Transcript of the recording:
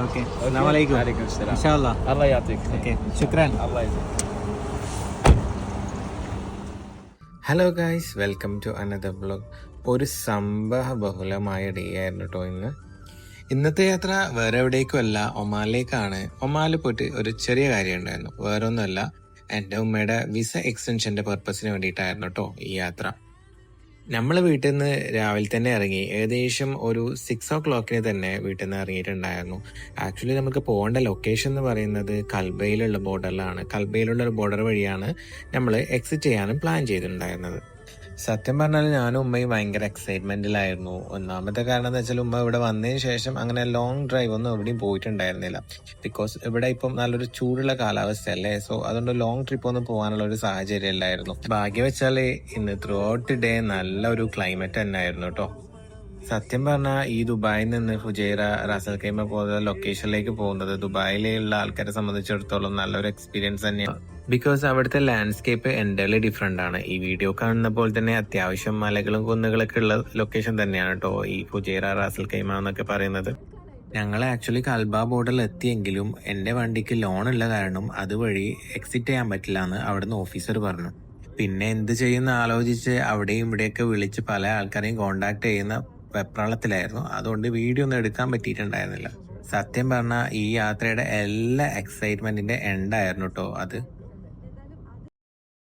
اوكي السلام عليكم. وعليكم السلام. ان شاء الله. الله يعطيك. اوكي شكرا. الله يجزيك. Hello guys, welcome to another vlog. ഒരു സംഭവ ബഹുലമായ day ആയിരുന്നു കേട്ടോ ഇന്നത്തെ യാത്ര വേറെ എവിടേക്കും അല്ല, ഒമാനിലേക്കാണ്. ഒമാനിൽ പോയിട്ട് ഒരു ചെറിയ കാര്യം ഉണ്ടായിരുന്നു, വേറെ ഒന്നുമല്ല, എൻ്റെ ഉമ്മയുടെ വിസ എക്സ്റ്റൻഷൻ്റെ പർപ്പസിന് വേണ്ടിയിട്ടായിരുന്നു കേട്ടോ ഈ യാത്ര. നമ്മൾ വീട്ടിൽ നിന്ന് രാവിലെ തന്നെ ഇറങ്ങി, ഏകദേശം ഒരു 6 o'clock തന്നെ വീട്ടിൽ നിന്ന് ഇറങ്ങിയിട്ടുണ്ടായിരുന്നു. ആക്ച്വലി നമുക്ക് പോകേണ്ട ലൊക്കേഷൻ എന്ന് പറയുന്നത് കൽബയിലുള്ള ബോർഡറിലാണ്. കൽബയിലുള്ള ഒരു ബോർഡർ വഴിയാണ് നമ്മൾ എക്സിറ്റ് ചെയ്യാനും പ്ലാൻ ചെയ്തിട്ടുണ്ടായിരുന്നത്. സത്യം പറഞ്ഞാൽ ഞാനും ഉമ്മയും ഭയങ്കര എക്സൈറ്റ്മെന്റിലായിരുന്നു. ഒന്നാമത്തെ കാരണം എന്ന് വെച്ചാൽ ഉമ്മ ഇവിടെ വന്നതിന് ശേഷം അങ്ങനെ ലോങ് ഡ്രൈവ് ഒന്നും എവിടെയും പോയിട്ടുണ്ടായിരുന്നില്ല. ബിക്കോസ് ഇവിടെ ഇപ്പം നല്ലൊരു ചൂടുള്ള കാലാവസ്ഥയല്ലേ, സോ അതുകൊണ്ട് ലോങ് ട്രിപ്പ് ഒന്നും പോകാനുള്ള ഒരു സാഹചര്യം ഇല്ലായിരുന്നു. ഭാഗ്യം വെച്ചാൽ ഇന്ന് ത്രൂ ഔട്ട് ഡേ നല്ലൊരു ക്ലൈമറ്റ് തന്നെ ആയിരുന്നു കേട്ടോ. സത്യം പറഞ്ഞാൽ ഈ ദുബായിൽ നിന്ന് ഫുജൈറ, റാസൽ ഖൈമ പോലുള്ള ലൊക്കേഷനിലേക്ക് പോകുന്നത് ദുബായിലുള്ള ആൾക്കാരെ സംബന്ധിച്ചിടത്തോളം നല്ലൊരു എക്സ്പീരിയൻസ് തന്നെയാണ്. ബിക്കോസ് അവിടുത്തെ ലാൻഡ്സ്കേപ്പ് എൻ്റർലി ഡിഫറെൻ്റ് ആണ്. ഈ വീഡിയോ കാണുന്ന പോലെ തന്നെ അത്യാവശ്യം മലകളും കുന്നുകളൊക്കെ ഉള്ള ലൊക്കേഷൻ തന്നെയാണ് കേട്ടോ ഈ ഫുജൈറ, റാസൽ ഖൈമ എന്നൊക്കെ പറയുന്നത്. ഞങ്ങൾ ആക്ച്വലി കൽബ ബോർഡറിൽ എത്തിയെങ്കിലും എൻ്റെ വണ്ടിക്ക് ലോൺ ഉള്ള കാരണം അതുവഴി എക്സിറ്റ് ചെയ്യാൻ പറ്റില്ല എന്ന് അവിടുന്ന് ഓഫീസർ പറഞ്ഞു. പിന്നെ എന്ത് ചെയ്യുന്ന ആലോചിച്ച് അവിടെയും ഇവിടെയൊക്കെ വിളിച്ച് പല ആൾക്കാരെയും കോണ്ടാക്ട് ചെയ്യുന്ന വെപ്രാളത്തിലായിരുന്നു. അതുകൊണ്ട് വീഡിയോ ഒന്നും എടുക്കാൻ പറ്റിയിട്ടുണ്ടായിരുന്നില്ല. സത്യം പറഞ്ഞാൽ ഈ യാത്രയുടെ എല്ലാ എക്സൈറ്റ്മെന്റിന്റെ എൻഡായിരുന്നു കേട്ടോ അത്.